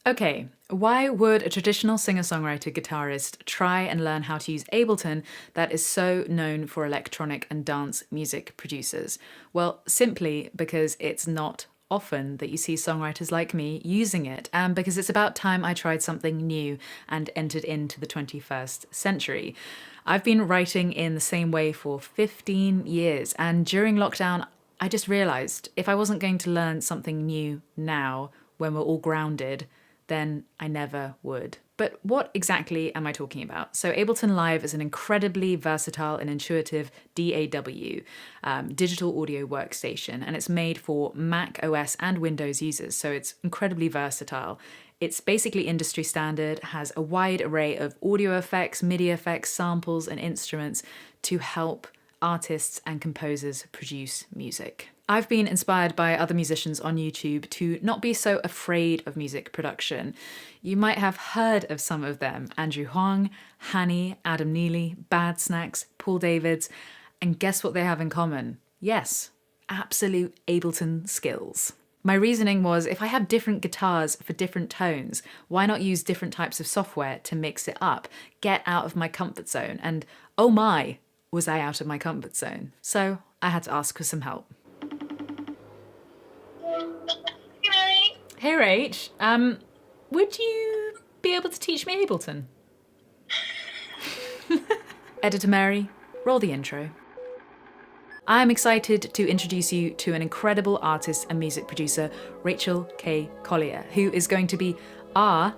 Okay, why would a traditional singer-songwriter guitarist try and learn how to use Ableton that is so known for electronic and dance music producers? Well, simply because it's not often that you see songwriters like me using it, and because it's about time I tried something new and entered into the 21st century. I've been writing in the same way for 15 years, and during lockdown, I just realised if I wasn't going to learn something new now, when we're all grounded, then I never would. But what exactly am I talking about? So Ableton Live is an incredibly versatile and intuitive DAW, digital audio workstation, and it's made for Mac OS and Windows users, so it's incredibly versatile. It's basically industry standard, has a wide array of audio effects, MIDI effects, samples, and instruments to help artists and composers produce music. I've been inspired by other musicians on YouTube to not be so afraid of music production. You might have heard of some of them: Andrew Huang, Hani, Adam Neely, Bad Snacks, Paul Davids, and guess what they have in common? Yes, absolute Ableton skills. My reasoning was, if I have different guitars for different tones, why not use different types of software to mix it up, get out of my comfort zone? And oh my, was I out of my comfort zone? So I had to ask for some help. Hey Rach, would you be able to teach me Ableton? Editor Mary, roll the intro. I'm excited to introduce you to an incredible artist and music producer, Rachel K. Collier, who is going to be our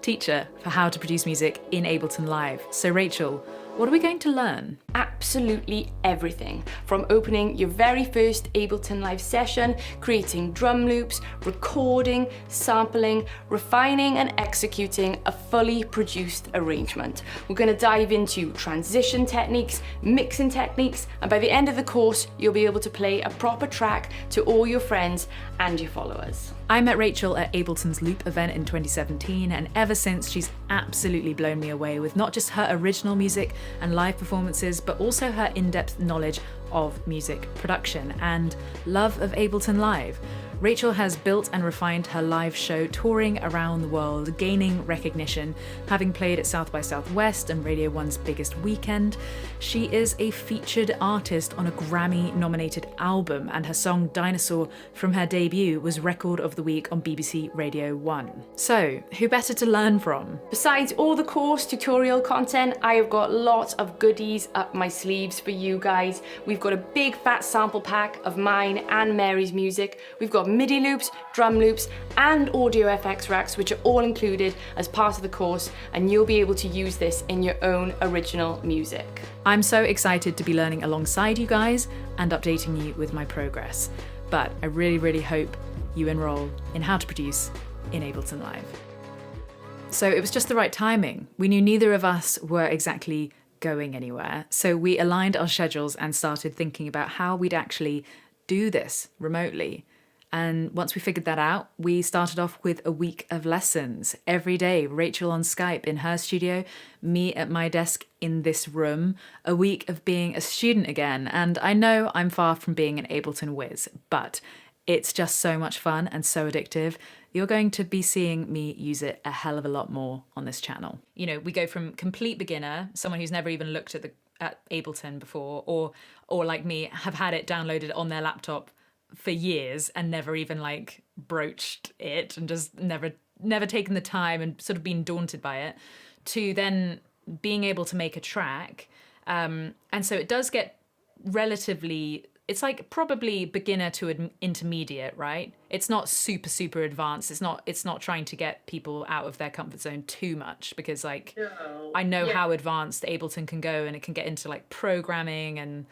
teacher for how to produce music in Ableton Live. So Rachel, what are we going to learn? Absolutely everything, from opening your very first Ableton Live session, creating drum loops, recording, sampling, refining and executing a fully produced arrangement. We're going to dive into transition techniques, mixing techniques, and by the end of the course, you'll be able to play a proper track to all your friends and your followers. I met Rachel at Ableton's Loop event in 2017, and ever since she's absolutely blown me away with not just her original music and live performances, but also her in-depth knowledge of music production and love of Ableton Live. Rachel has built and refined her live show, touring around the world, gaining recognition, having played at South by Southwest and Radio 1's Biggest Weekend. She is a featured artist on a Grammy-nominated album, and her song Dinosaur from her debut was Record of the Week on BBC Radio 1. So, who better to learn from? Besides all the course tutorial content, I have got lots of goodies up my sleeves for you guys. We've got a big fat sample pack of mine and Mary's music. We've got MIDI loops, drum loops, and audio FX racks, which are all included as part of the course, and you'll be able to use this in your own original music. I'm so excited to be learning alongside you guys and updating you with my progress. But I really hope you enroll in how to produce in Ableton Live. So it was just the right timing. We knew neither of us were exactly going anywhere, so we aligned our schedules and started thinking about how we'd actually do this remotely. And once we figured that out, we started off with a week of lessons every day. Rachel on Skype in her studio, me at my desk in this room, a week of being a student again. And I know I'm far from being an Ableton whiz, but it's just so much fun and so addictive. You're going to be seeing me use it a hell of a lot more on this channel. You know, we go from complete beginner, someone who's never even looked at Ableton before, or like me, have had it downloaded on their laptop for years and never even like broached it and just never taken the time and sort of been daunted by it, to then being able to make a track. And so it does get relatively, it's like probably beginner to intermediate, right? It's not super advanced. It's not trying to get people out of their comfort zone too much, because like I know how advanced Ableton can go, and it can get into like programming and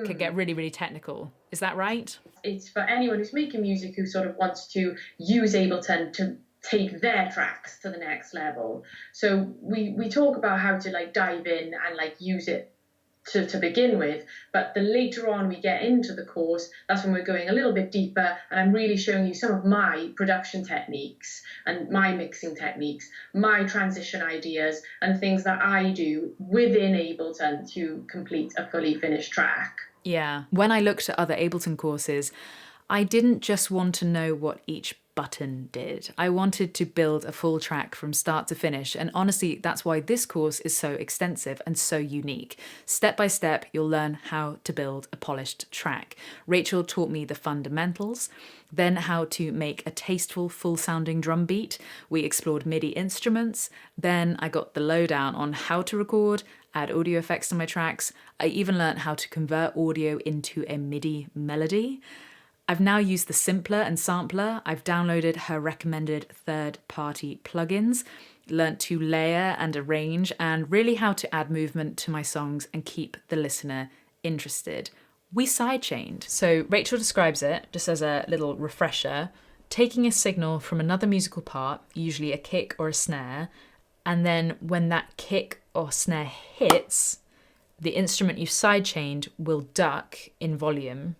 can get really technical. Is that right? It's for anyone who's making music who sort of wants to use Ableton to take their tracks to the next level. So we talk about how to like dive in and like use it to begin with, but the later on we get into the course, that's when we're going a little bit deeper, and I'm really showing you some of my production techniques and my mixing techniques, my transition ideas, and things that I do within Ableton to complete a fully finished track. Yeah. When I looked at other Ableton courses, I didn't just want to know what each Button did. I wanted to build a full track from start to finish, and honestly, that's why this course is so extensive and so unique. Step by step, you'll learn how to build a polished track. Rachel taught me the fundamentals, then how to make a tasteful, full-sounding drum beat. We explored MIDI instruments, then I got the lowdown on how to record, add audio effects to my tracks. I even learned how to convert audio into a MIDI melody. I've now used the Simpler and Sampler. I've downloaded her recommended third-party plugins, learnt to layer and arrange, and really how to add movement to my songs and keep the listener interested. We sidechained. So Rachel describes it, just as a little refresher, taking a signal from another musical part, usually a kick or a snare, and then when that kick or snare hits, the instrument you've sidechained will duck in volume,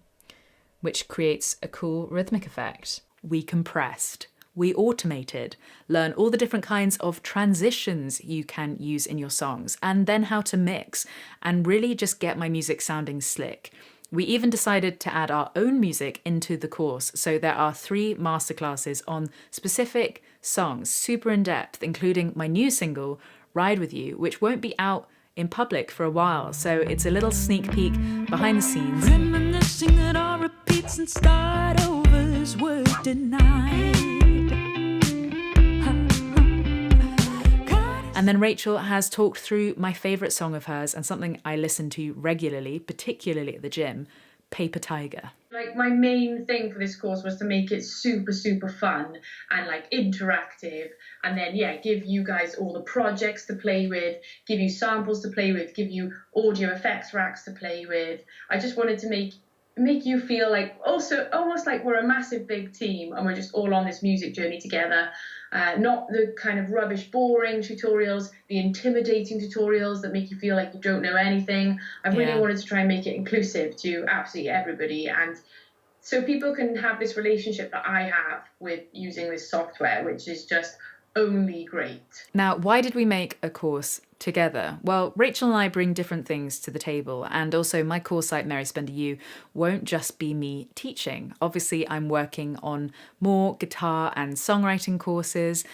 which creates a cool rhythmic effect. We compressed, we automated, learn all the different kinds of transitions you can use in your songs, and then how to mix, and really just get my music sounding slick. We even decided to add our own music into the course, so there are 3 masterclasses on specific songs, super in-depth, including my new single, Ride With You, which won't be out in public for a while, so it's a little sneak peek behind the scenes. Reminiscing that all repeats and start overs were denied. And then Rachel has talked through my favourite song of hers and something I listen to regularly, particularly at the gym, Paper Tiger. Like, my main thing for this course was to make it super, super fun and like interactive, and then give you guys all the projects to play with, give you samples to play with, give you audio effects racks to play with. I just wanted to make you feel like also almost like we're a massive big team and we're just all on this music journey together. Not the kind of rubbish, boring tutorials, the intimidating tutorials that make you feel like you don't know anything. I really wanted to try and make it inclusive to absolutely everybody, and so people can have this relationship that I have with using this software, which is just only great. Now, why did we make a course together? Well, Rachel and I bring different things to the table, and also my course site, Mary Spender U, won't just be me teaching. Obviously, I'm working on more guitar and songwriting courses,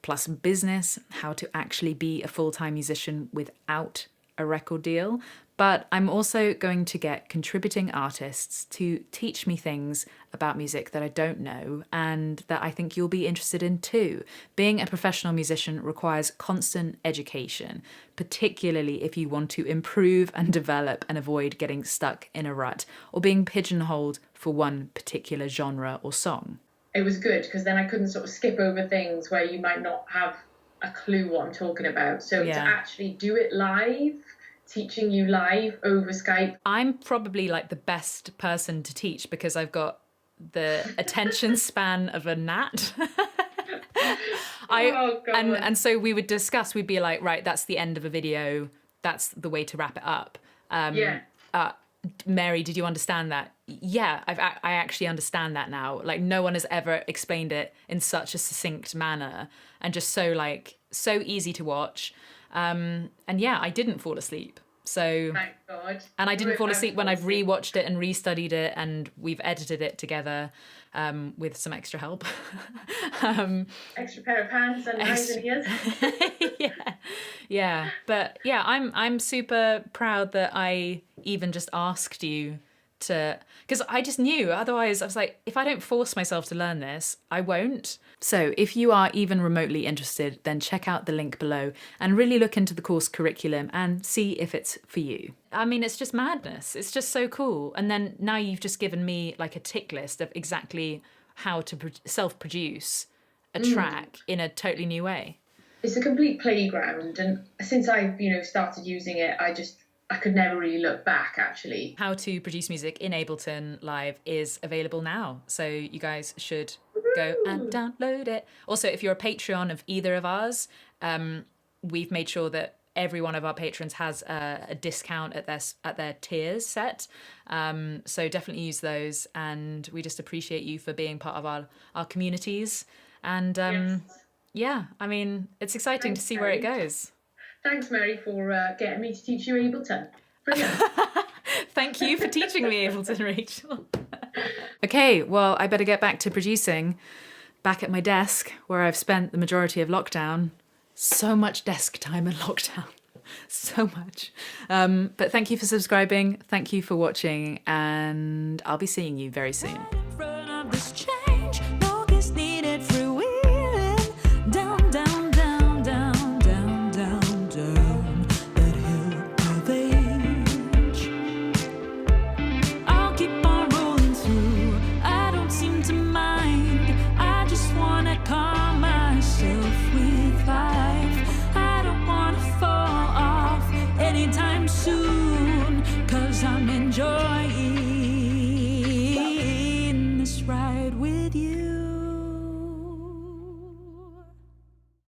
plus business, how to actually be a full-time musician without a record deal. But I'm also going to get contributing artists to teach me things about music that I don't know and that I think you'll be interested in too. Being a professional musician requires constant education, particularly if you want to improve and develop and avoid getting stuck in a rut or being pigeonholed for one particular genre or song. It was good because then I couldn't sort of skip over things where you might not have a clue what I'm talking about. So to actually do it live, teaching you live over Skype. I'm probably like the best person to teach because I've got the attention span of a gnat. And so we would discuss, we'd be like, right, that's the end of a video. That's the way to wrap it up. Mary, did you understand that? Yeah, I actually understand that now. Like, no one has ever explained it in such a succinct manner and just so easy to watch. And I didn't fall asleep. So, thank God. And I didn't fall asleep when I've rewatched it and restudied it, and we've edited it together with some extra help. Extra pair of hands and eyes and ears. But I'm super proud that I even just asked you to, because I just knew, otherwise I was like, if I don't force myself to learn this, I won't. So if you are even remotely interested, then check out the link below and really look into the course curriculum and see if it's for you. I mean, it's just madness. It's just so cool. And then now you've just given me like a tick list of exactly how to self-produce a track in a totally new way. It's a complete playground, and since I've started using it, I could never really look back, actually. How to produce music in Ableton Live is available now, so you guys should go and download it. Also, if you're a Patreon of either of ours, we've made sure that every one of our patrons has a discount at their tiers set. So definitely use those, and we just appreciate you for being part of our communities. And I mean, it's exciting to see where it goes. Thanks, Mary, for getting me to teach you Ableton. Brilliant. Thank you for teaching me Ableton, Rachel. Okay, well, I better get back to producing. back at my desk where I've spent the majority of lockdown. So much desk time in lockdown. So much. But thank you for subscribing. Thank you for watching. And I'll be seeing you very soon. In front of this